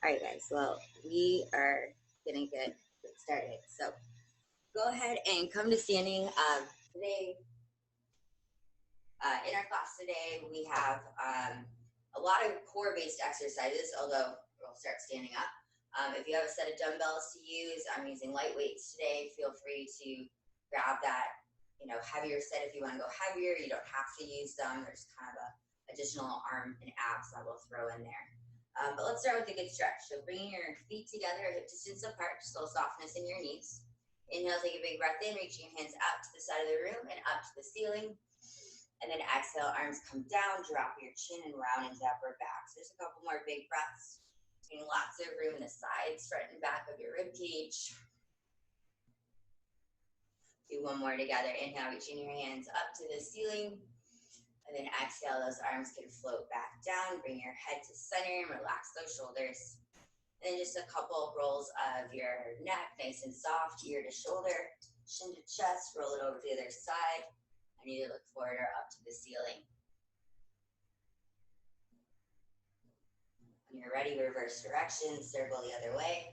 All right, guys. Well, we are gonna get started. So go ahead and come to standing. Today, in our class today, we have a lot of core-based exercises. Although we'll start standing up. If you have a set of dumbbells to use, I'm using light weights today. Feel free to grab that, heavier set if you want to go heavier. You don't have to use them. There's kind of a additional arm and abs that we'll throw in there. But let's start with a good stretch. So bringing your feet together, hip distance apart, just a little softness in your knees. Inhale, take a big breath in, reaching your hands out to the side of the room and up to the ceiling. And then exhale, arms come down, drop your chin and round into upper back. So just a couple more big breaths. Getting lots of room in the sides, front and back of your rib cage. Do one more together. Inhale, reaching your hands up to the ceiling. And then exhale, those arms can float back down. Bring your head to center and relax those shoulders. And then just a couple rolls of your neck, nice and soft, ear to shoulder, chin to chest, roll it over to the other side. And either look forward or up to the ceiling. When you're ready, reverse direction, circle the other way.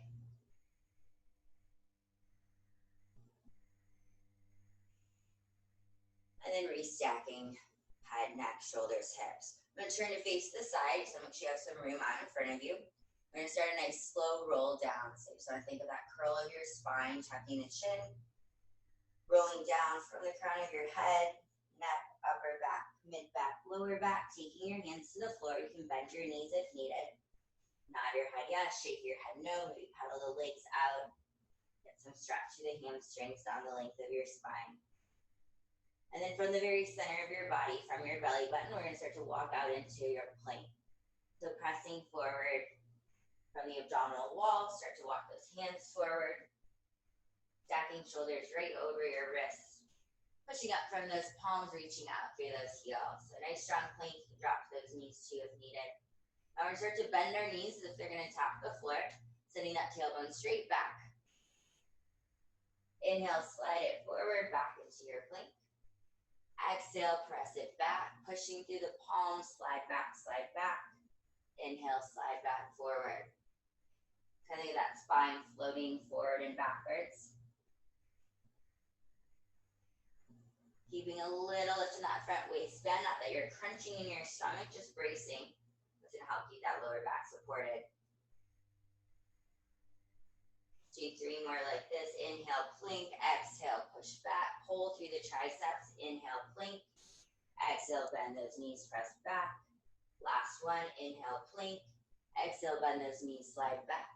And then restacking head, neck, shoulders, hips. I'm going to turn to face the side, so make sure you have some room out in front of you. We're going to start a nice slow roll down. So you just want to think of that curl of your spine, tucking the chin, rolling down from the crown of your head, neck, upper back, mid back, lower back, taking your hands to the floor. You can bend your knees if needed. Nod your head yes, shake your head no, maybe pedal the legs out. Get some stretch to the hamstrings down the length of your spine. And then from the very center of your body, from your belly button, we're going to start to walk out into your plank. So pressing forward from the abdominal wall, start to walk those hands forward, stacking shoulders right over your wrists, pushing up from those palms, reaching out through those heels. So nice strong plank, you can drop to those knees too if needed. Now we're going to start to bend our knees as if they're going to tap the floor, sending that tailbone straight back. Inhale, slide it forward, back into your plank. Exhale, press it back, pushing through the palms, slide back, slide back. Inhale, slide back forward. Kind of get that spine floating forward and backwards. Keeping a little lift in that front waistband, not that you're crunching in your stomach, just bracing. That's going to help keep that lower back supported. Do 3 more like this. Inhale, plank. Exhale, push back. Pull through the triceps. Inhale, plank. Exhale, bend those knees, press back. Last one. Inhale, plank. Exhale, bend those knees, slide back.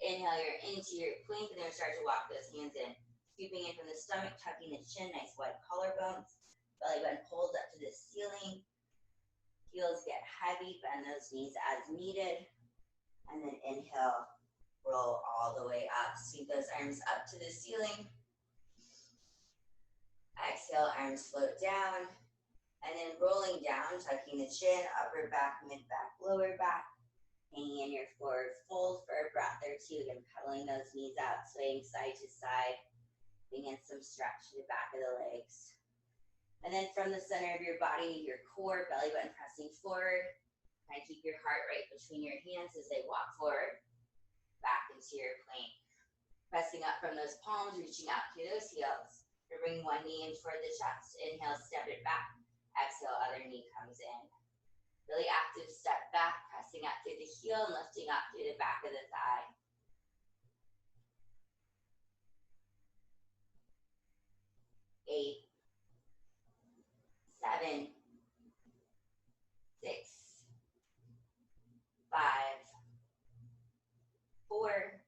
Inhale, you're into your plank, and then start to walk those hands in. Scooping in from the stomach, tucking the chin, nice wide collarbones. Belly button pulls up to the ceiling. Heels get heavy, bend those knees as needed. And then inhale, roll all the way up. Sweep those arms up to the ceiling. Exhale, arms float down. And then rolling down, tucking the chin, upper back, mid back, lower back. Hanging in your forward fold for a breath or two. Again, pedaling those knees out, swaying side to side. Bring in some stretch to the back of the legs. And then from the center of your body, your core, belly button pressing forward. Try and keep your heart right between your hands as they walk forward. Back into your plank. Pressing up from those palms, reaching out through those heels. You're bringing one knee in toward the chest. Inhale, step it back. Exhale, other knee comes in. Really active step back, pressing up through the heel and lifting up through the back of the thigh. 8, 7, 6, 5, 4,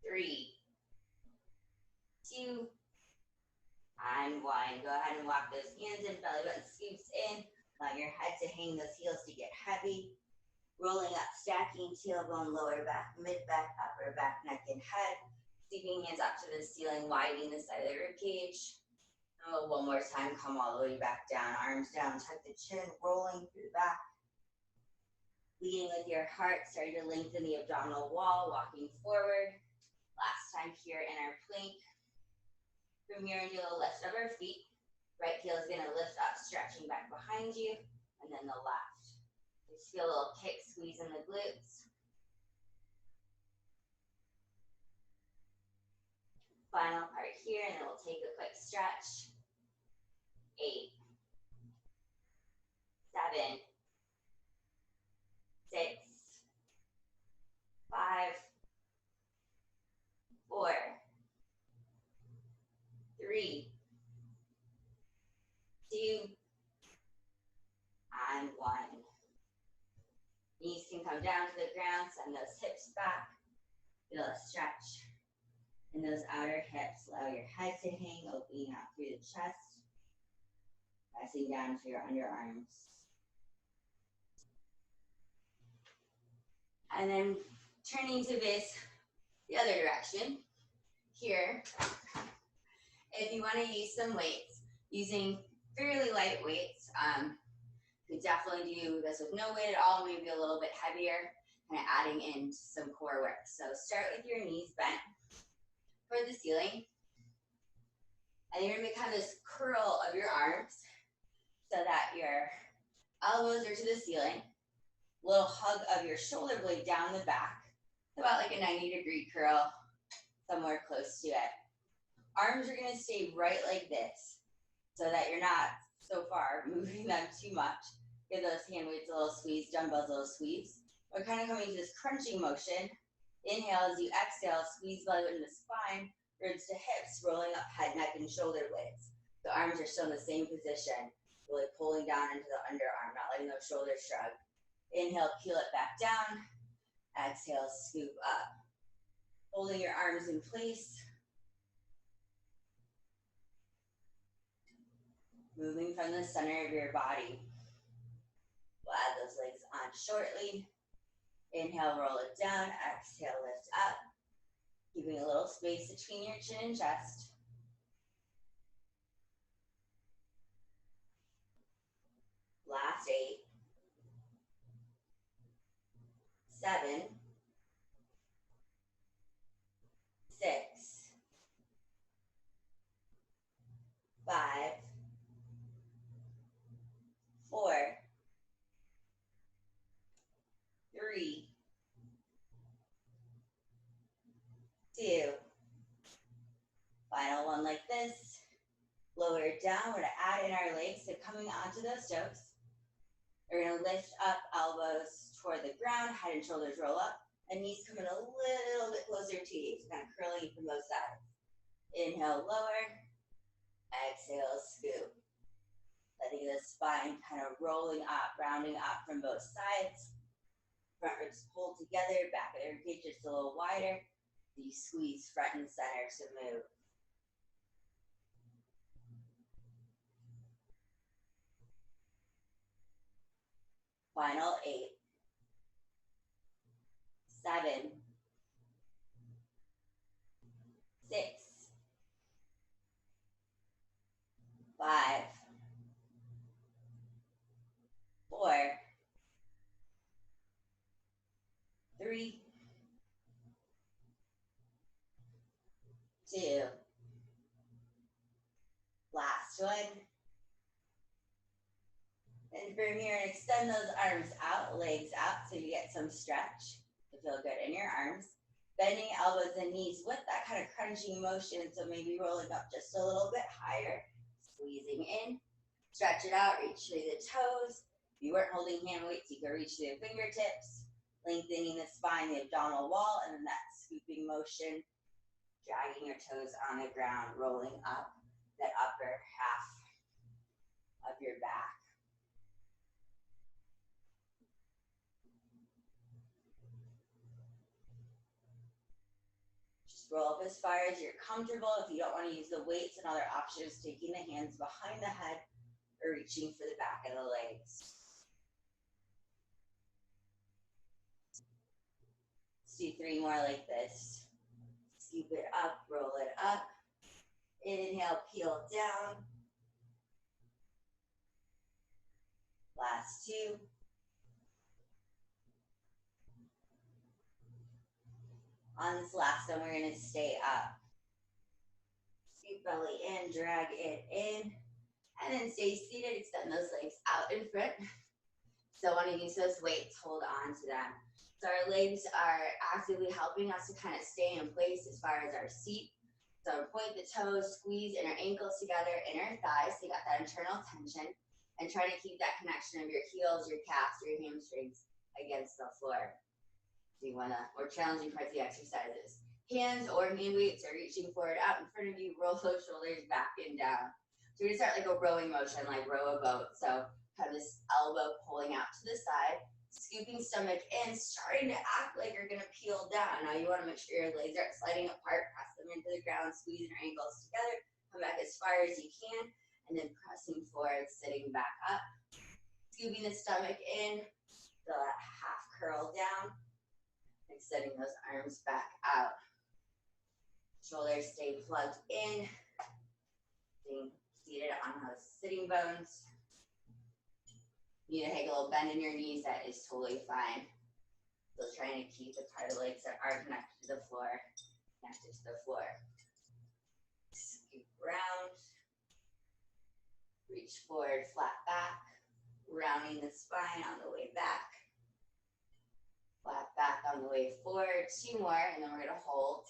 3, 2, and 1. Go ahead and walk those hands in, belly button scoops in. Allow your head to hang those heels to get heavy. Rolling up, stacking tailbone, lower back, mid back, upper back, neck and head. Sweeping hands up to the ceiling, widening the side of the rib cage. And one more time, come all the way back down. Arms down, tuck the chin, rolling through the back. Leading with your heart, starting to lengthen the abdominal wall, walking forward. Last time here in our plank. From here, do a lift of our feet. Right heel is going to lift up, stretching back behind you, and then the left. Just feel a little kick, squeeze in the glutes. Final part here, and then we'll take a quick stretch. 8, 7, 6, 5, 4, 3, 2, and 1. Knees can come down to the ground, send those hips back. Feel a stretch in those outer hips. Allow your head to hang, opening out through the chest, pressing down to your underarms. And then turning to face the other direction. Here, if you want to use some weights, using fairly light weights, you could definitely do this with no weight at all, maybe a little bit heavier, kind of adding in some core work. So start with your knees bent toward the ceiling. And you're going to make kind of this curl of your arms so that your elbows are to the ceiling. Little hug of your shoulder blade down the back. About like a 90-degree curl, somewhere close to it. Arms are going to stay right like this so that you're not so far moving them too much. Give those hand weights a little squeeze, dumbbells a little squeeze. We're kind of coming to this crunching motion. Inhale as you exhale, squeeze belly button to spine, ribs to hips, rolling up head, neck, and shoulder blades. The arms are still in the same position, really pulling down into the underarm, not letting those shoulders shrug. Inhale, peel it back down. Exhale, scoop up. Holding your arms in place. Moving from the center of your body. We'll add those legs on shortly. Inhale, roll it down. Exhale, lift up. Keeping a little space between your chin and chest. Last 8. 7, 6, 5, 4, 3, 2. Final one like this. Lower it down. We're going to add in our legs. So coming onto those toes. We're going to lift up elbows toward the ground. Head and shoulders roll up. And knees coming a little bit closer to you. So kind of curling from both sides. Inhale, lower. Exhale, scoop. Letting the spine kind of rolling up, rounding up from both sides. Front ribs pulled together, back of the ribcage just a little wider. You squeeze front and center to move. Final 8, 7, 6, 5, 4, 3, 2. Last one. And from here, extend those arms out, legs out, so you get some stretch to feel good in your arms. Bending elbows and knees with that kind of crunching motion, so maybe rolling up just a little bit higher, squeezing in, stretch it out, reach through the toes. If you weren't holding hand weights, you can reach through the fingertips, lengthening the spine, the abdominal wall, and then that scooping motion, dragging your toes on the ground, rolling up that upper half of your back. Roll up as far as you're comfortable. If you don't want to use the weights, another option is taking the hands behind the head or reaching for the back of the legs. Let's do 3 more like this. Scoop it up, roll it up. Inhale, peel down. Last 2. On this last one, we're going to stay up. Scoop belly in, drag it in, and then stay seated. Extend those legs out in front. So want to use those weights, hold on to them. So our legs are actively helping us to kind of stay in place as far as our seat. So point the toes, squeeze inner ankles together, inner thighs, so you got that internal tension, and try to keep that connection of your heels, your calves, your hamstrings against the floor. So you want to, more challenging parts of the exercises. Hands or knee weights are reaching forward out in front of you, roll those shoulders back and down. So we're gonna start like a rowing motion, like row a boat. So kind of this elbow pulling out to the side, scooping stomach in, starting to act like you're gonna peel down. Now you wanna make sure your legs aren't sliding apart, press them into the ground, squeezing your ankles together, come back as far as you can, and then pressing forward, sitting back up, scooping the stomach in, the half curl down, extending those arms back out. Shoulders stay plugged in, being seated on those sitting bones. You need to take a little bend in your knees, that is totally fine. Still trying to keep the part of the legs that are connected to the floor, connected to the floor. Scoop around, reach forward, flat back, rounding the spine on the way back. Flat back on the way forward, 2 more, and then we're gonna hold.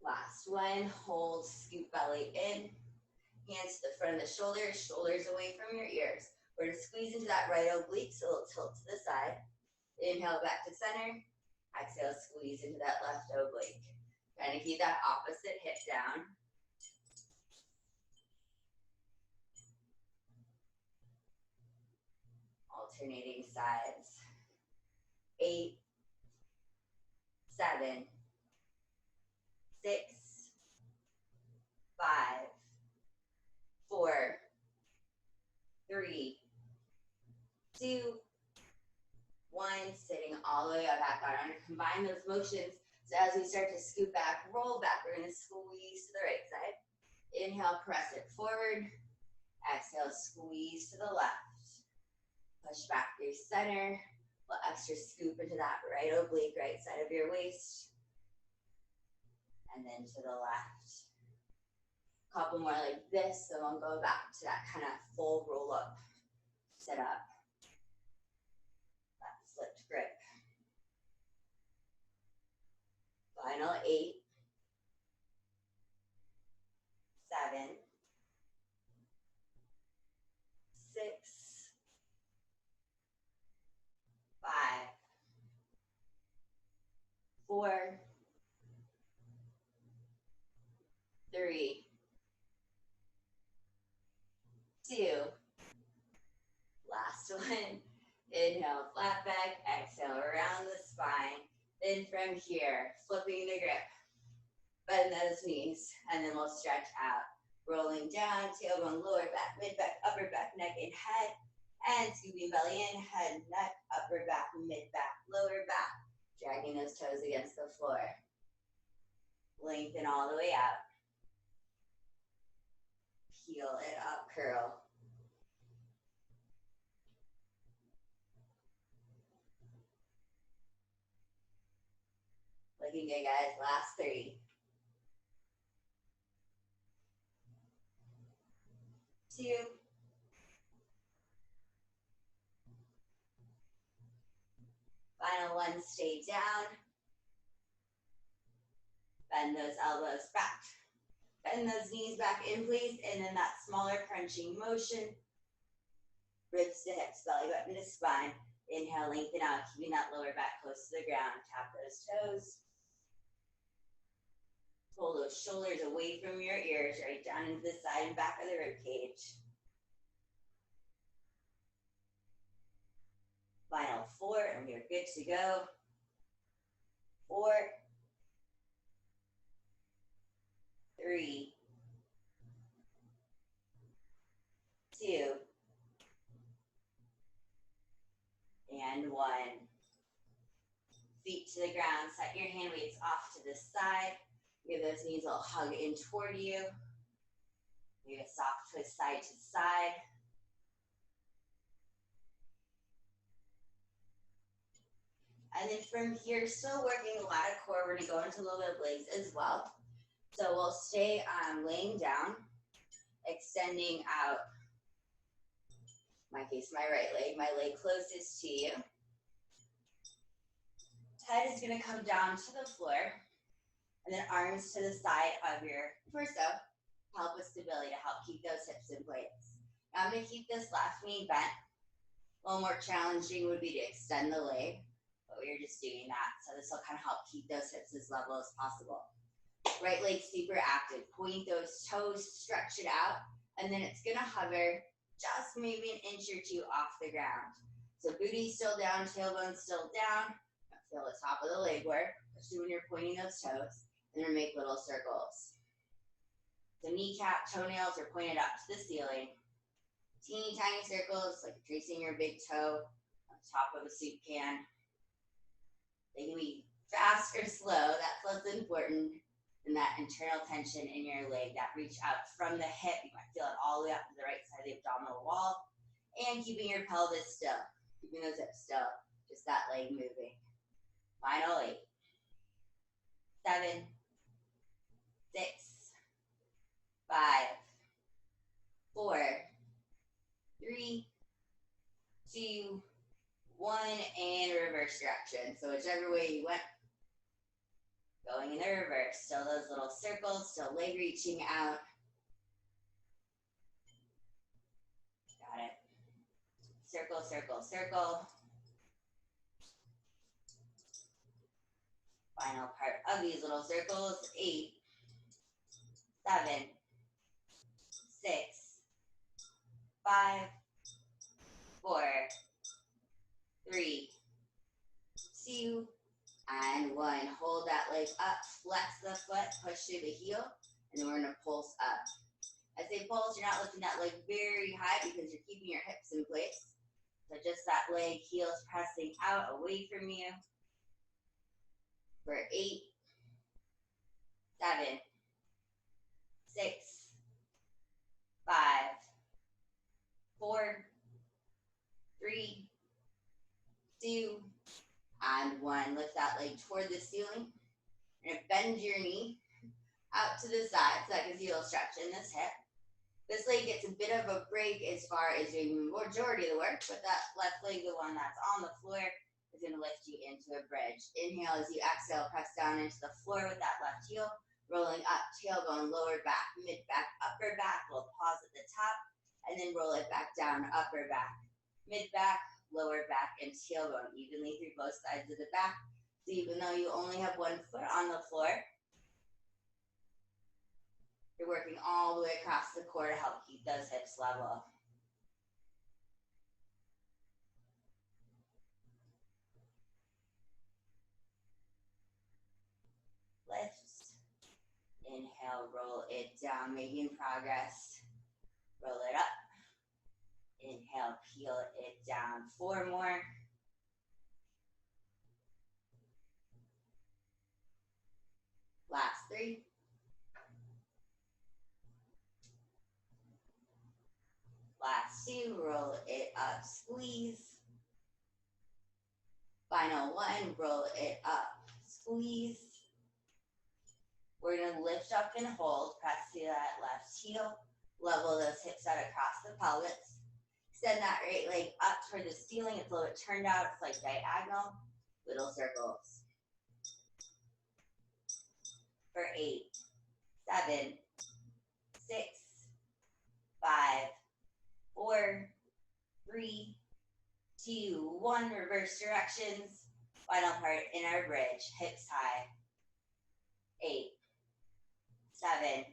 Last one, hold, scoop belly in, hands to the front of the shoulders, shoulders away from your ears. We're gonna squeeze into that right oblique, so it'll tilt to the side. Inhale back to center, exhale, squeeze into that left oblique. Trying to keep that opposite hip down. Alternating sides. 8, 7, 6, 5, 4, 3, 2, 1. Sitting all the way back on. I'm going to combine those motions. So as we start to scoop back, roll back, we're going to squeeze to the right side. Inhale, press it forward. Exhale, squeeze to the left. Push back through center. A little extra scoop into that right oblique, right side of your waist. And then to the left. Couple more like this, then we'll go back to that kind of full roll up. Sit up. That flipped grip. Final 8, 7, 6, 5, 4, 3, 2. Last one. Inhale, flat back. Exhale, around the spine. Then from here, flipping the grip. Bend those knees, and then we'll stretch out. Rolling down, tailbone, lower back, mid back, upper back, neck, and head. And scooping belly in, head, neck, upper back, mid back, lower back. Dragging those toes against the floor. Lengthen all the way out. Peel it up, curl. Looking good, guys. Last 3. 2. Final 1, stay down. Bend those elbows back. Bend those knees back in place, and then that smaller crunching motion. Ribs to hips, belly button to spine. Inhale, lengthen out, keeping that lower back close to the ground. Tap those toes. Pull those shoulders away from your ears, right down into the side and back of the rib cage. Final 4, and we are good to go. 4, 3, 2, and 1. Feet to the ground, set your hand weights off to the side. Give those knees a little hug in toward you. Maybe a soft twist side to side. And then from here, still working a lot of core. We're gonna go into a little bit of legs as well. So we'll stay laying down, extending out, in my case, my right leg, my leg closest to you. Head is going to come down to the floor, and then arms to the side of your torso. Help with stability to help keep those hips in place. Now I'm going to keep this left knee bent. A little more challenging would be to extend the leg, but we're just doing that. So this will kind of help keep those hips as level as possible. Right leg super active. Point those toes, stretch it out, and then it's going to hover just maybe an inch or two off the ground. So booty still down, tailbone still down. Feel the top of the leg work, especially when you're pointing those toes, and then make little circles. So kneecap, toenails are pointed up to the ceiling. Teeny tiny circles, like tracing your big toe on top of a soup can. They can be fast or slow. That's what's important. And that internal tension in your leg, that reach out from the hip. You might feel it all the way up to the right side of the abdominal wall. And keeping your pelvis still, keeping those hips still, just that leg moving. Final 8, 7, 6, 5, 4, 3, 2, 1, and reverse direction. So whichever way you went, going in the reverse. Still those little circles, still leg reaching out. Got it. Circle, circle, circle. Final part of these little circles, 8, 7, 6, 5, 4, 3, 2, and 1. Hold that leg up, flex the foot, push through the heel, and then we're gonna pulse up. I say pulse, you're not lifting that leg very high because you're keeping your hips in place. So just that leg, heels pressing out away from you. For 8, 7, 6, 5, 4, 3, 2, and 1. Lift that leg toward the ceiling. You're going to bend your knee out to the side so that gives you a little stretch in this hip. This leg gets a bit of a break as far as doing the majority of the work, but that left leg, the one that's on the floor, is going to lift you into a bridge. Inhale as you exhale, press down into the floor with that left heel, rolling up, tailbone, lower back, mid back, upper back. We'll pause at the top, and then roll it back down, upper back, mid back, lower back, and tailbone evenly through both sides of the back. So even though you only have one foot on the floor, you're working all the way across the core to help keep those hips level. Lift. Inhale, roll it down, making progress. Roll it up. Inhale, peel it down. 4 more. Last 3. Last 2, roll it up, squeeze. Final 1, roll it up, squeeze. We're going to lift up and hold, press to that left heel, level those hips out across the pelvis. Extend that right leg up toward the ceiling. It's a little bit turned out, it's like diagonal, little circles. For 8, 7, 6, 5, 4, 3, 2, 1. Reverse directions. Final part in our bridge. Hips high. 8, 7,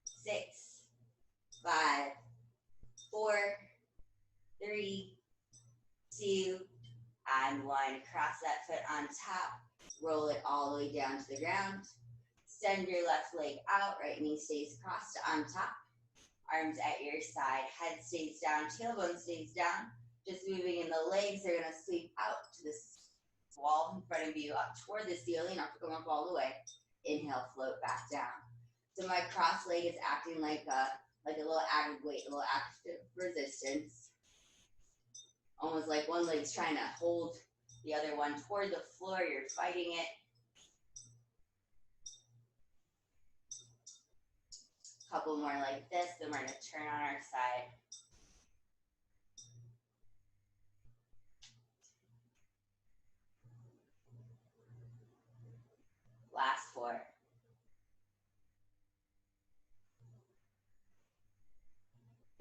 6, 5, 4, 3, 2, and 1. Cross that foot on top. Roll it all the way down to the ground. Extend your left leg out. Right knee stays crossed on top. Arms at your side. Head stays down. Tailbone stays down. Just moving in the legs. They're going to sweep out to this wall in front of you, up toward the ceiling, not to come up all the way. Inhale, float back down. So my cross leg is acting like a little added weight, a little active resistance. Almost like one leg's trying to hold the other one toward the floor. You're fighting it. Couple more like this, then we're going to turn on our side.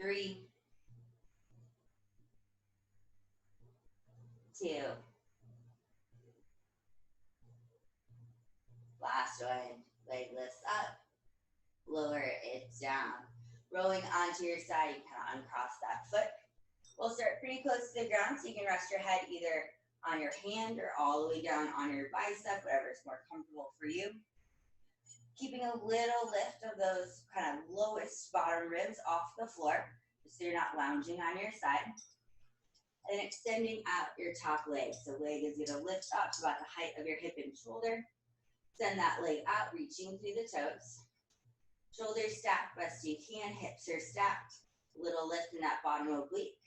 3, 2. Last one. Leg lifts up, lower it down. Rolling onto your side, you kind of uncross that foot. We'll start pretty close to the ground, so you can rest your head either on your hand or all the way down on your bicep, whatever is more comfortable for you. Keeping a little lift of those kind of lowest bottom ribs off the floor, so you're not lounging on your side. And then extending out your top leg. So leg is going to lift up to about the height of your hip and shoulder. Send that leg out, reaching through the toes. Shoulders stacked best you can, hips are stacked. Little lift in that bottom oblique.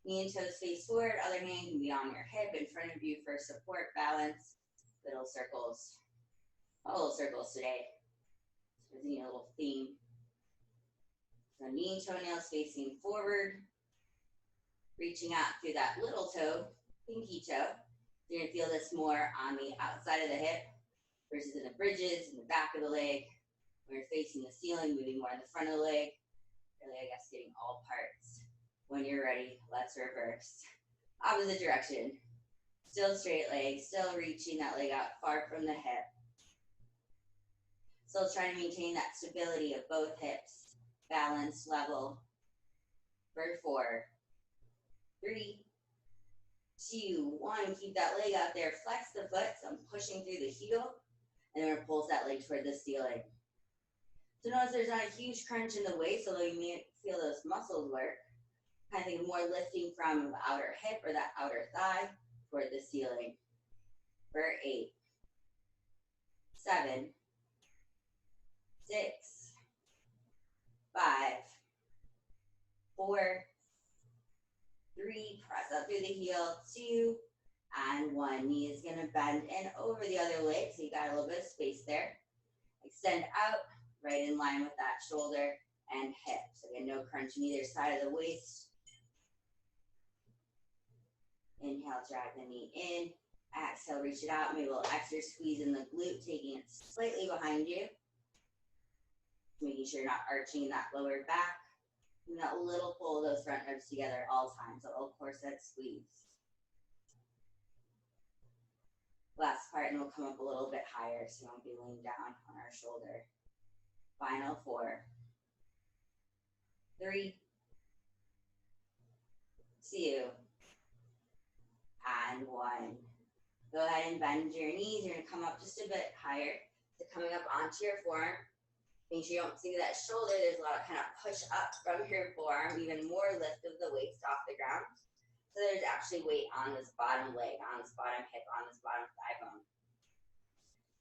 Knee and toes face forward, other hand can be on your hip in front of you for support, balance. Little circles. All little circles today. There's a little theme. So knee and toenails facing forward. Reaching out through that little toe, pinky toe. You're going to feel this more on the outside of the hip versus in the bridges, in the back of the leg. When you're facing the ceiling, moving more in the front of the leg. Really, I guess, getting all parts. When you're ready, let's reverse. Opposite direction. Still straight leg, still reaching that leg out far from the hip. Still trying to maintain that stability of both hips. Balanced, level. For 4, 3, 2, 1. Keep that leg out there. Flex the foot. So I'm pushing through the heel. And then we're going to pulse that leg toward the ceiling. So notice there's not a huge crunch in the waist, although you may feel those muscles work. Kind of think of more lifting from the outer hip or that outer thigh toward the ceiling. For 8, 7, 6, 5, 4, 3, press up through the heel, 2, and 1. Knee is going to bend in over the other leg, so you got a little bit of space there. Extend out, right in line with that shoulder and hip. So again, no crunch on either side of the waist. Inhale, drag the knee in. Exhale, reach it out. Maybe a little extra squeeze in the glute, taking it slightly behind you. Making sure you're not arching that lower back. And that little pull of those front ribs together at all times. A little corset squeeze. Last part, and we'll come up a little bit higher so we won't be laying down on our shoulder. Final 4, 3, 2, and 1. Go ahead and bend your knees. You're going to come up just a bit higher. So coming up onto your forearm. Make sure you don't see that shoulder. There's a lot of kind of push up from your forearm, even more lift of the waist off the ground. So there's actually weight on this bottom leg, on this bottom hip, on this bottom thigh bone.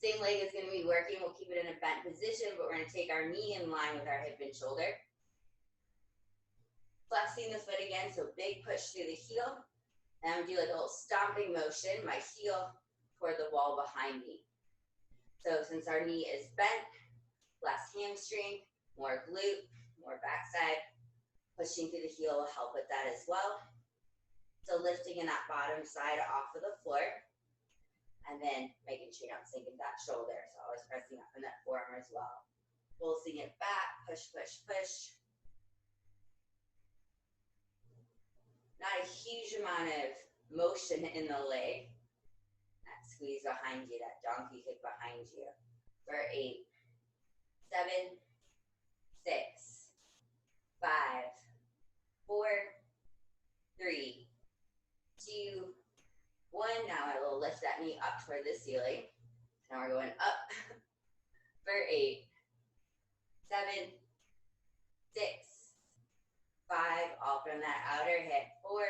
Same leg is going to be working. We'll keep it in a bent position, but we're going to take our knee in line with our hip and shoulder. Flexing the foot again, so big push through the heel. And I'm going to do like a little stomping motion, my heel toward the wall behind me. So since our knee is bent, less hamstring, more glute, more backside. Pushing through the heel will help with that as well. So lifting in that bottom side off of the floor. And then making sure you don't sink into that shoulder. So always pressing up in that forearm as well. Pulsing it back, push, push, push. Not a huge amount of motion in the leg. That squeeze behind you, that donkey kick behind you. For 8, 7, 6, 5, 4, 3, 2, 1. Now I will lift that knee up toward the ceiling. Now we're going up for 8, 7, 6, 5, all from that outer hip. 4,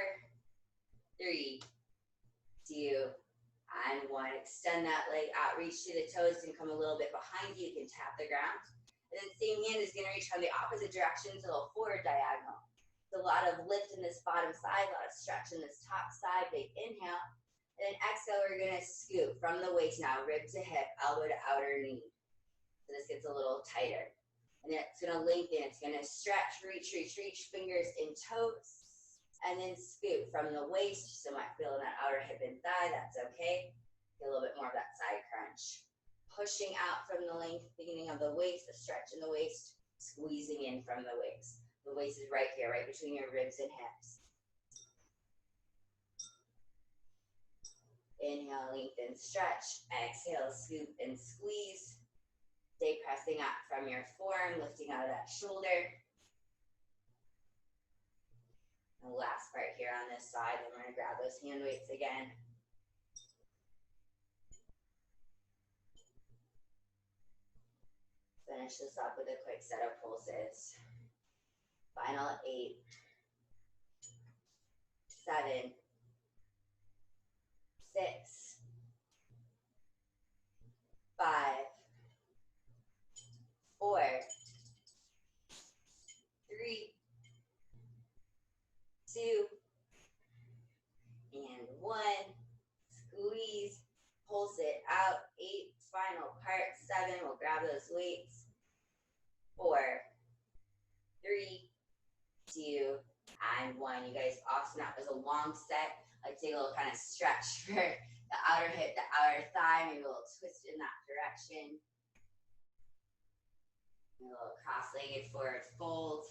3, 2, and 1. Extend that leg out, reach to the toes and come a little bit behind you. You can tap the ground. And then same hand is going to reach from the opposite direction to the forward diagonal. So a lot of lift in this bottom side, a lot of stretch in this top side. Big inhale. And then exhale, we're going to scoop from the waist now, rib to hip, elbow to outer knee. So this gets a little tighter. And it's going to lengthen. It's going to stretch, reach, reach, reach, fingers and toes. And then scoop from the waist. So might feel in that outer hip and thigh. That's okay. Get a little bit more of that side crunch. Pushing out from the lengthening of the waist, the stretch in the waist, squeezing in from the waist is right here, right between your ribs and hips. Inhale, lengthen, stretch. Exhale, scoop and squeeze. Stay pressing up from your forearm, lifting out of that shoulder. The last part here on this side, then we're going to grab those hand weights again. Finish this up with a quick set of pulses. Final 8, 7, 6, 5, 4, 3, 2, and 1. Squeeze, pulse it out. 8, final part. 7, we'll grab those weights. 4, 3, 2, and 1. You guys, awesome. That was a long set. Like take a little kind of stretch for the outer hip, the outer thigh, maybe a little twist in that direction. A little cross-legged forward fold.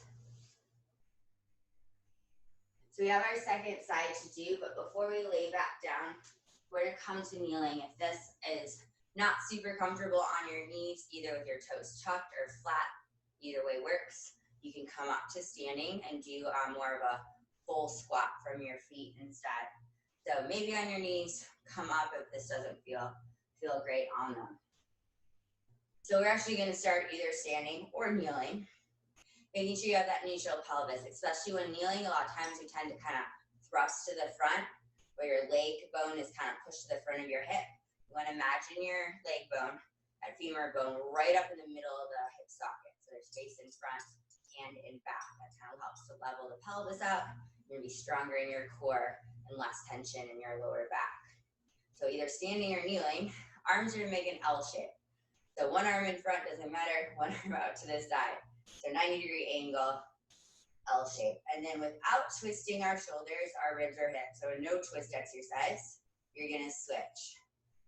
So we have our second side to do, but before we lay back down, we're going to come to kneeling. If this is not super comfortable on your knees, either with your toes tucked or flat, either way works. You can come up to standing and do more of a full squat from your feet instead. So maybe on your knees, come up if this doesn't feel great on them. So we're actually going to start either standing or kneeling. Making sure you have that neutral pelvis, especially when kneeling. A lot of times we tend to kind of thrust to the front, where your leg bone is kind of pushed to the front of your hip. You want to imagine your leg bone, that femur bone, right up in the middle of the hip socket. So there's space in front and in back. That kind of helps to level the pelvis out. You're going to be stronger in your core and less tension in your lower back. So either standing or kneeling, arms are going to make an L shape. So one arm in front doesn't matter, one arm out to the side. So 90-degree angle, L shape. And then without twisting our shoulders, our ribs or hips, so a no twist exercise, you're going to switch.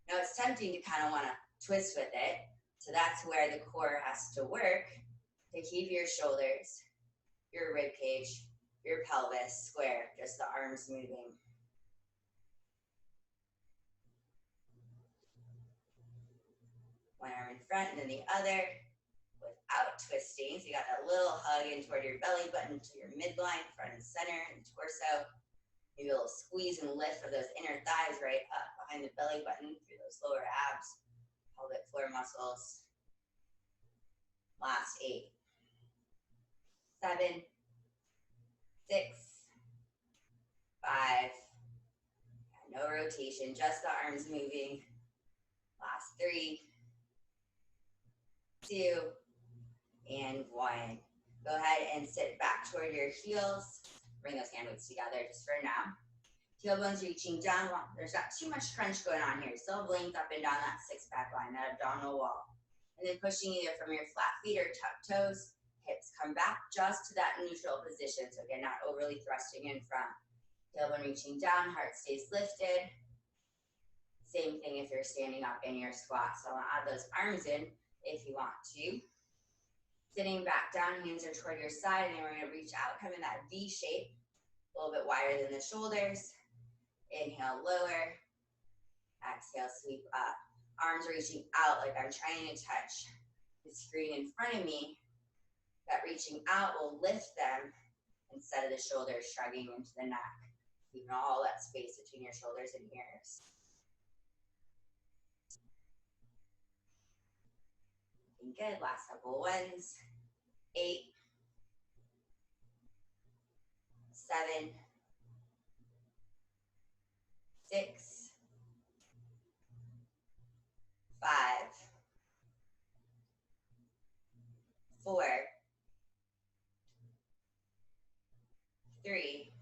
Now it's tempting to kind of want to twist with it. So that's where the core has to work to keep your shoulders, your rib cage, your pelvis square, just the arms moving. One arm in front and then the other without twisting. So you got that little hug in toward your belly button to your midline, front and center, and torso. Maybe a little squeeze and lift of those inner thighs right up behind the belly button through those lower abs, pelvic floor muscles. Last 8, 7, 6, 5. No rotation, just the arms moving. Last 3, 2, and 1. Go ahead and sit back toward your heels. Bring those hand weights together just for now. Tailbones reaching down. There's not too much crunch going on here. Still have length up and down that six-pack line, that abdominal wall. And then pushing either from your flat feet or tucked toes. Hips come back just to that neutral position. So again, not overly thrusting in front. Tailbone reaching down, heart stays lifted. Same thing if you're standing up in your squat. So I'll add those arms in if you want to. Sitting back down, hands are toward your side, and then we're going to reach out, come in that V shape, a little bit wider than the shoulders. Inhale, lower. Exhale, sweep up. Arms reaching out like I'm trying to touch the screen in front of me. That reaching out will lift them instead of the shoulders shrugging into the neck. Keeping all that space between your shoulders and ears. Good, last couple ones. 8, 7, 6, 5, 4, 3,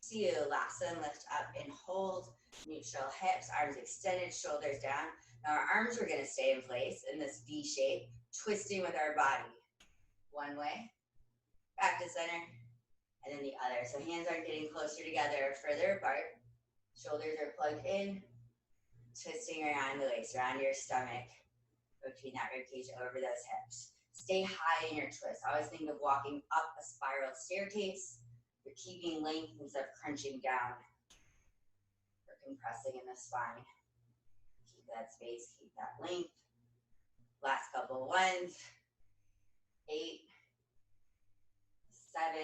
2. Last one, lift up and hold. Neutral hips, arms extended, shoulders down. Now our arms are going to stay in place in this V shape, twisting with our body. One way, back to center, and then the other. So hands aren't getting closer together, further apart. Shoulders are plugged in, twisting around the waist, around your stomach, rotating that rib cage over those hips. Stay high in your twist. I always think of walking up a spiral staircase. You're keeping length instead of crunching down or compressing in the spine. Keep that space, keep that length. Last couple ones. 8,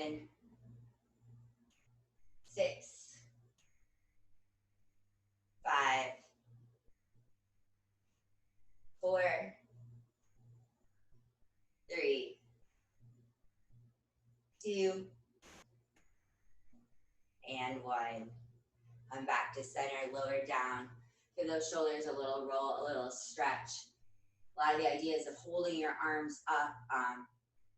7, 6, 5, 4, 3, 2, and 1. Come back to center, lower down. Give those shoulders a little roll, a little stretch. A lot of the ideas of holding your arms up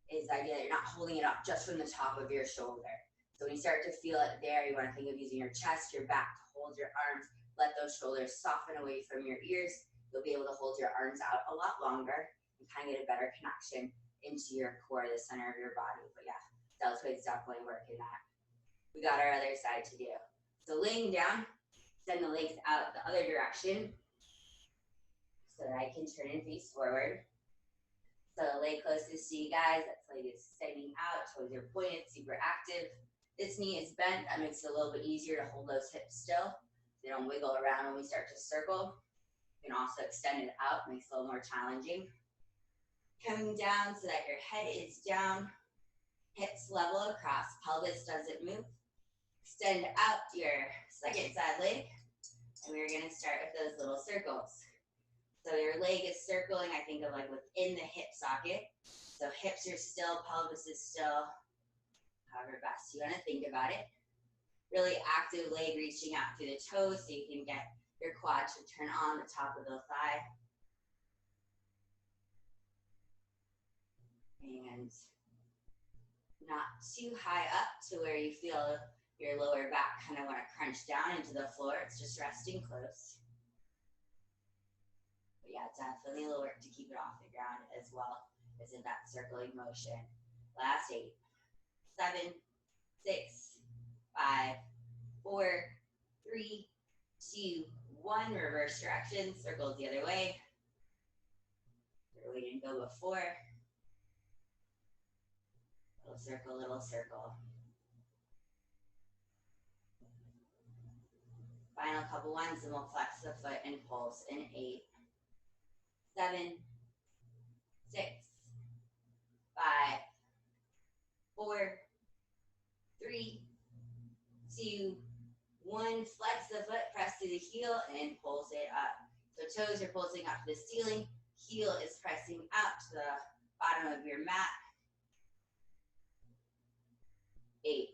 is the idea that you're not holding it up just from the top of your shoulder. So when you start to feel it there, you want to think of using your chest, your back to hold your arms. Let those shoulders soften away from your ears. You'll be able to hold your arms out a lot longer and kind of get a better connection into your core, the center of your body. But yeah, deltoid is definitely working that. We got our other side to do. So laying down, send the legs out the other direction so that I can turn and face forward. So the leg closest to you guys, that leg is extending out, toes are pointed, super active. This knee is bent, that makes it a little bit easier to hold those hips still. They don't wiggle around when we start to circle. You can also extend it out, makes it a little more challenging. Coming down so that your head is down, hips level across, pelvis doesn't move. Extend out your second side leg, and we're gonna start with those little circles. So your leg is circling, I think of like within the hip socket. So hips are still, pelvis is still, however best you want to think about it. Really active leg reaching out through the toes so you can get your quad to turn on the top of the thigh. And not too high up to where you feel your lower back kind of want to crunch down into the floor. It's just resting close. But yeah, definitely a little work to keep it off the ground as well as in that circling motion. Last 8, 7, 6, 5, 4, 3, 2, 1. Reverse direction, circles the other way. Where we didn't go before. Little circle, little circle. Final couple ones, and we'll flex the foot and pulse in 8, 7, 6, 5, 4, 3, 2, 1. Flex the foot, press to the heel, and pulse it up. So toes are pulsing up to the ceiling. Heel is pressing out to the bottom of your mat. 8,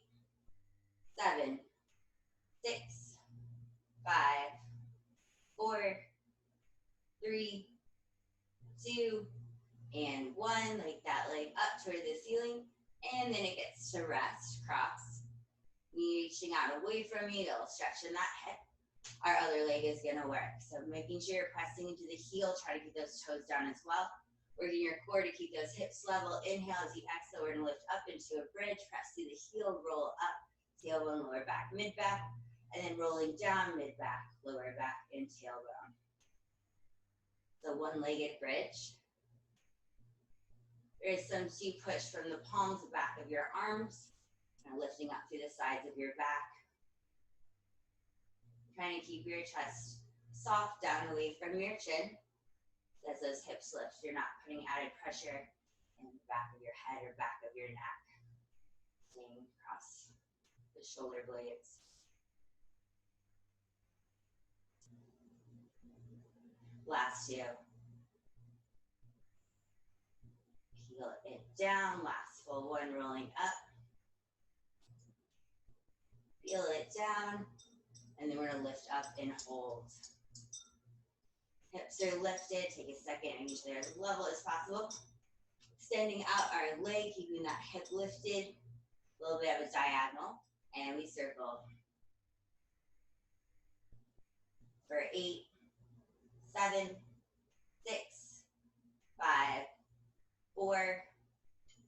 7, 6, 5, 4, 3, 2, and 1. Like that leg up toward the ceiling. And then it gets to rest, cross. Knee reaching out away from you, little stretch in that hip. Our other leg is gonna work. So making sure you're pressing into the heel, try to keep those toes down as well. Working your core to keep those hips level. Inhale as you exhale, we're gonna lift up into a bridge, press through the heel, roll up, tailbone, lower back, mid back, and then rolling down, mid back, lower back, and tailbone. So one-legged bridge. There is some two push from the palms back of your arms, kind of lifting up through the sides of your back. Trying to keep your chest soft down away from your chin. As those hips lift, you're not putting added pressure in the back of your head or back of your neck. Staying across the shoulder blades. Last 2. Heel it down, last full 1, rolling up. Feel it down, and then we're gonna lift up and hold. Hips are lifted, take a second and get there as level as possible. Extending out our leg, keeping that hip lifted, a little bit of a diagonal, and we circle. For 8, 7, 6, 5, 4,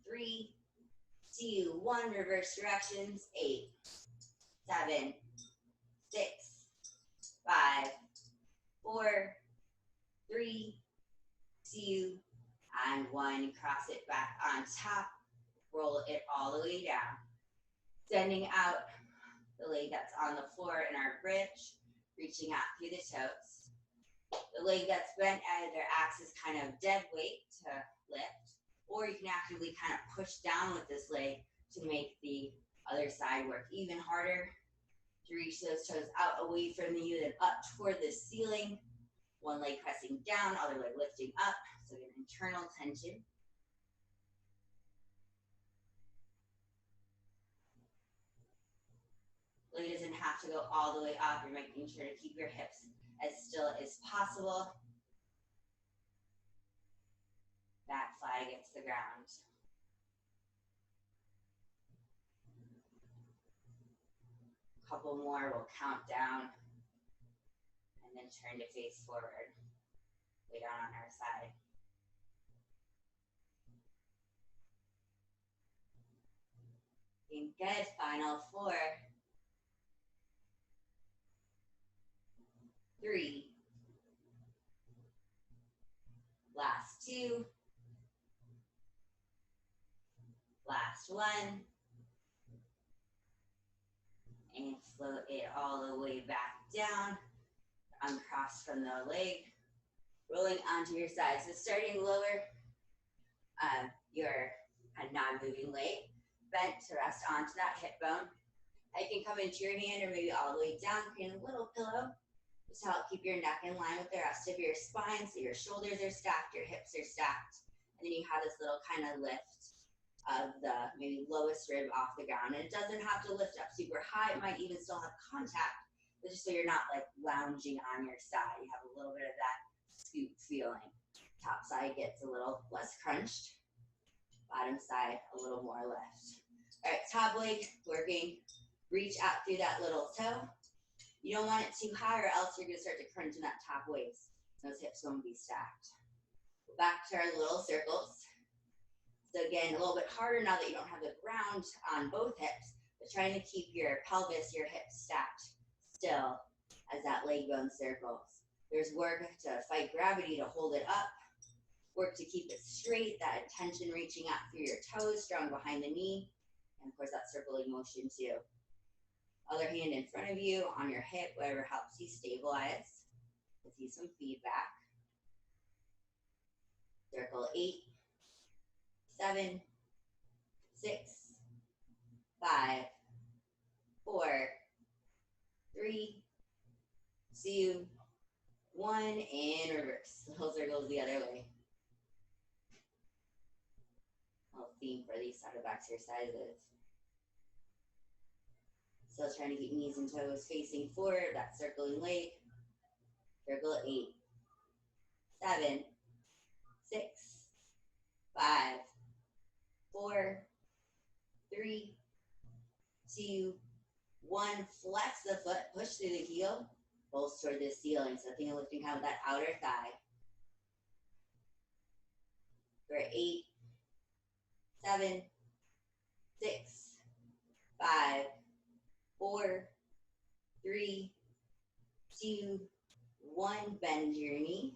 3, 2, 1. Reverse directions. 8, 7, 6, 5, 4, 3, 2, And one, cross it back on top, roll it all the way down. Sending out the leg that's on the floor in our bridge, reaching out through the toes. The leg that's bent either acts as kind of dead weight to lift, or you can actively kind of push down with this leg to make the other side work even harder. To reach those toes out away from you, then up toward the ceiling. One leg pressing down, other leg lifting up, so an internal tension. Leg doesn't have to go all the way up. You're making sure to keep your hips as still as possible. Back flat against the ground. Couple more, we'll count down. And then turn to face forward. Lay down on our side. Looking good, final 4. 3. Last 2. Last 1. And float it all the way back down. Uncross from the leg. Rolling onto your side. So starting lower, your non-moving leg. Bent to rest onto that hip bone. I can come into your hand or maybe all the way down, create a little pillow. Just to help keep your neck in line with the rest of your spine, so your shoulders are stacked, your hips are stacked, and then you have this little kind of lift of the maybe lowest rib off the ground. And it doesn't have to lift up super high. It might even still have contact, but just so you're not like lounging on your side. You have a little bit of that scoop feeling. Top side gets a little less crunched. Bottom side, a little more lift. All right, top leg working. Reach out through that little toe. You don't want it too high or else you're going to start to crunch in that top waist. Those hips won't be stacked. Back to our little circles. So again, a little bit harder now that you don't have the ground on both hips, but trying to keep your pelvis, your hips stacked still as that leg bone circles. There's work to fight gravity to hold it up. Work to keep it straight, that tension reaching out through your toes, strong behind the knee. And of course that circling motion too. Other hand in front of you on your hip, whatever helps you stabilize. Give you some feedback. Circle 8, 7, 6, 5, 4, 3, 2, 1, and reverse. Little circles the other way. Little theme for these sort of exercises. Still trying to keep knees and toes facing forward, that circling leg. Circle 8, 7, 6, 5, 4, 3, 2, 1. Flex the foot, push through the heel, pulse toward the ceiling. So think of lifting kind of that outer thigh. For 8, 7, 6, 5, 4, 3, 2, 1. Bend your knee.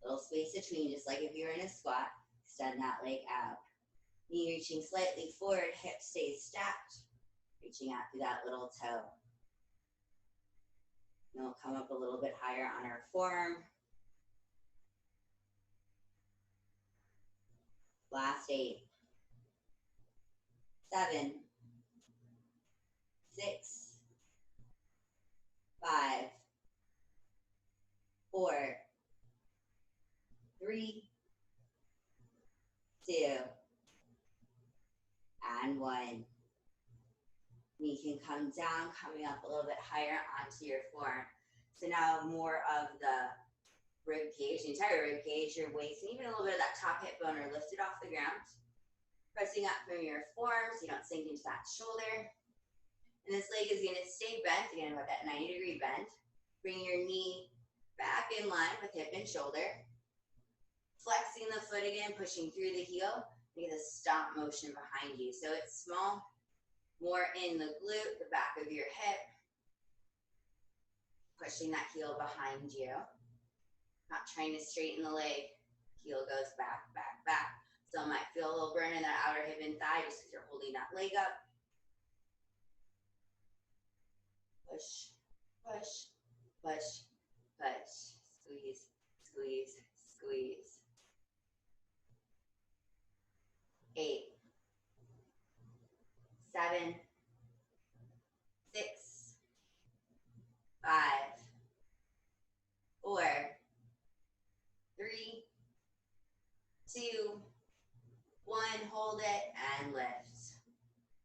Little space between, just like if you're in a squat. Extend that leg out. Knee reaching slightly forward, hip stays stacked. Reaching out through that little toe. And we'll come up a little bit higher on our forearm. Last 8, 7, 6, 5, 4, 3, 2, and 1. Knee can come down, coming up a little bit higher onto your forearm. So now more of the rib cage, the entire rib cage, your waist, and even a little bit of that top hip bone are lifted off the ground. Pressing up from your forearm so you don't sink into that shoulder. And this leg is going to stay bent, again, about that 90-degree bend. Bring your knee back in line with hip and shoulder. Flexing the foot again, pushing through the heel. Make the stomp motion behind you. So it's small, more in the glute, the back of your hip. Pushing that heel behind you. Not trying to straighten the leg Heel goes back, back, back. So it might feel a little burn in that outer hip and thigh just because you're holding that leg up. Push, push, push, push. Squeeze, squeeze, squeeze. 8, 7, 6, 5, 4, 3, 2, 1. Hold it and lift.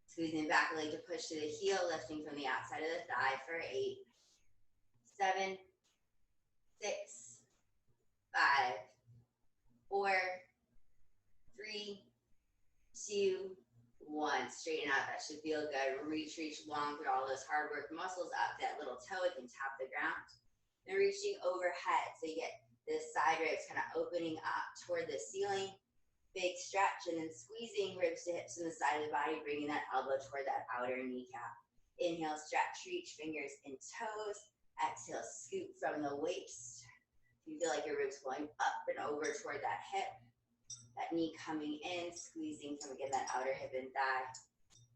Squeezing back leg to push to the heel, lifting from the outside of the thigh for 8, 7, 6, 5, 4, 3, 2, 1. Straighten out. That should feel good. Reach long through all those hard work muscles up that little toe. It can tap the ground. And reaching overhead. So you get this side ribs kind of opening up toward the ceiling. Big stretch, and then squeezing ribs to hips in the side of the body, bringing that elbow toward that outer kneecap. Inhale, stretch, reach, fingers and toes. Exhale, scoop from the waist. You feel like your ribs going up and over toward that hip. That knee coming in, squeezing from, again, that outer hip and thigh.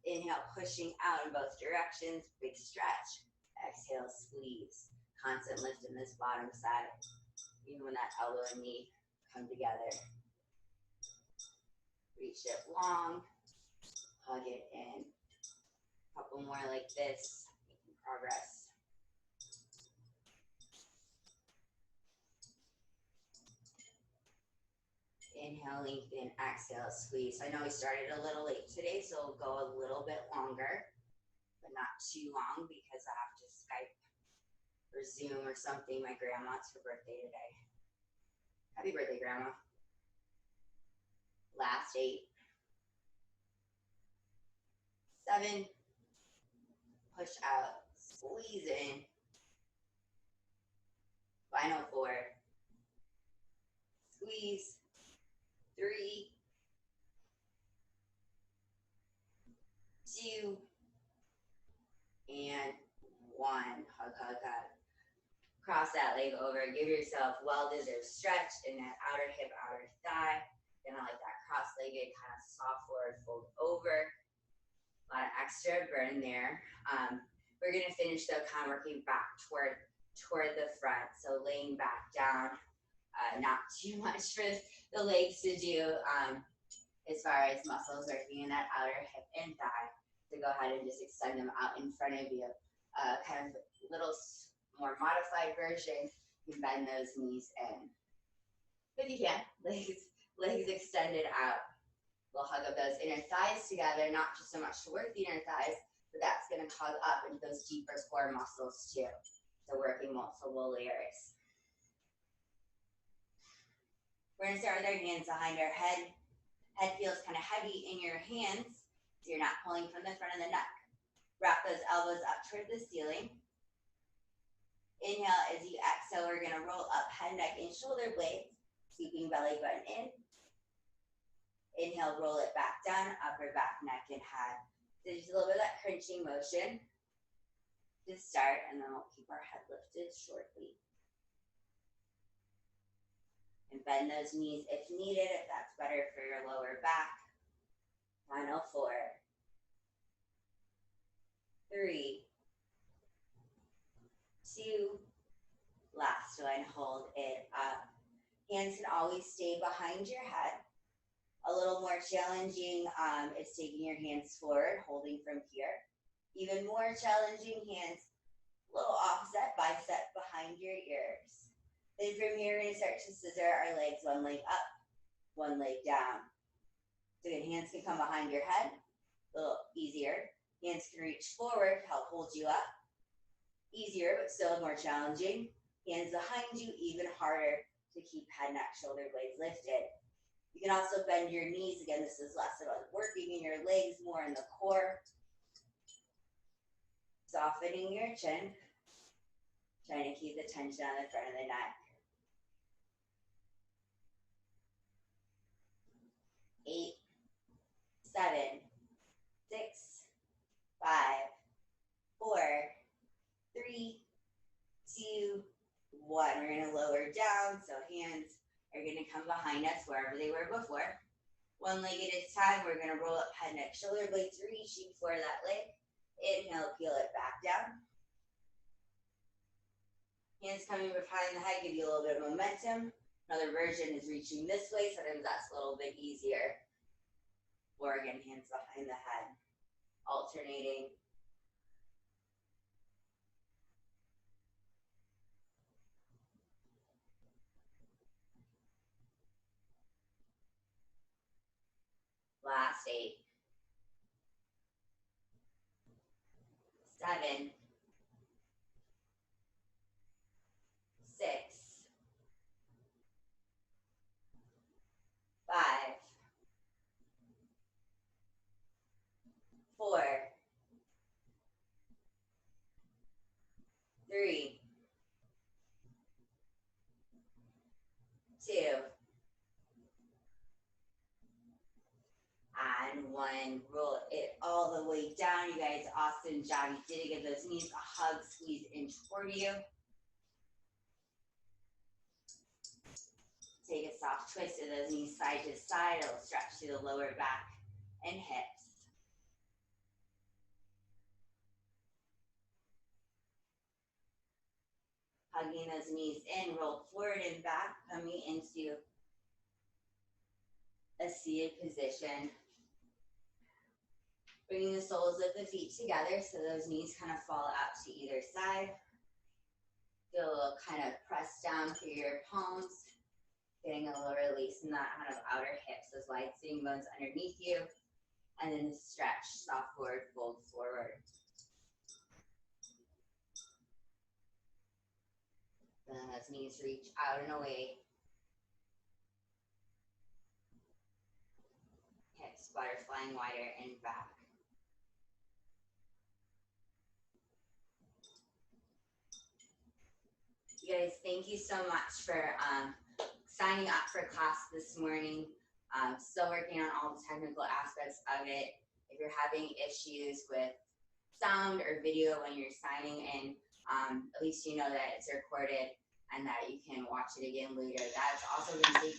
Inhale, pushing out in both directions. Big stretch. Exhale, squeeze. Constant lift in this bottom side. Even when that elbow and knee come together. Reach it long, hug it in. A couple more like this, making progress. Inhale, lengthen, exhale, squeeze. I know we started a little late today, so we'll go a little bit longer, but not too long because I have to Skype or Zoom or something. My grandma, it's her birthday today. Happy birthday, Grandma. Last 8, 7, push out, squeeze in. Final 4, squeeze. 3, 2, and 1. Hug, hug, hug. Cross that leg over. Give yourself well-deserved stretch in that outer hip, outer thigh. Gonna like that cross-legged kind of soft forward fold over. A lot of extra burn there. We're gonna finish though kind of working back toward the front. So laying back down, not too much for the legs to do as far as muscles working in that outer hip and thigh. So go ahead and just extend them out in front of you. Kind of little more modified version. You can bend those knees in. If you can, legs extended out. We'll hug up those inner thighs together, not just so much to work the inner thighs, but that's going to hug up into those deeper core muscles too. So working multiple layers. We're going to start with our hands behind our head. Head feels kind of heavy in your hands, so you're not pulling from the front of the neck. Wrap those elbows up toward the ceiling. Inhale, as you exhale, we're going to roll up head, neck, and shoulder blades, sweeping belly button in. Inhale, roll it back down, upper back, neck, and head. So just a little bit of that crunching motion to start, and then we'll keep our head lifted shortly. And bend those knees if needed, if that's better for your lower back. Final 4, 3, 2, last one, hold it up. Hands can always stay behind your head. A little more challenging is taking your hands forward, holding from here. Even more challenging hands, little offset bicep behind your ears. Then from here, we're going to start to scissor our legs, one leg up, one leg down. So again, hands can come behind your head, a little easier. Hands can reach forward to help hold you up. Easier, but still more challenging. Hands behind you, even harder to keep head, neck, shoulder blades lifted. You can also bend your knees. Again, this is less about working in your legs, more in the core. Softening your chin. Trying to keep the tension on the front of the neck. 8, 7, 6, 5, 4, 3, 2, 1. We're going to lower down, so hands are going to come behind us wherever they were before. One leg at a time, we're going to roll up head, neck, shoulder blades, reaching for that leg. Inhale, peel it back down. Hands coming behind the head, give you a little bit of momentum. Another version is reaching this way. Sometimes that's a little bit easier. Or again, hands behind the head. Alternating. Last 8. 7. 6. 5. 4. 3. 2. And 1. Roll it all the way down. You guys, awesome job. You did it. Give those knees a hug, squeeze in toward you. Take a soft twist of those knees side to side. It'll stretch to the lower back and hips. Hugging those knees in, roll forward and back, coming into a seated position. Bringing the soles of the feet together so those knees kind of fall out to either side. Feel a little kind of press down through your palms. Getting a little release in that kind of outer hips, those wide sitting bones underneath you. And then stretch, soft forward, fold forward. Then those knees reach out and away. Hips butterflying wider and back. You guys, thank you so much for signing up for class this morning. Still working on all the technical aspects of it. If you're having issues with sound or video when you're signing in, at least you know that it's recorded and that you can watch it again later. That's also going to take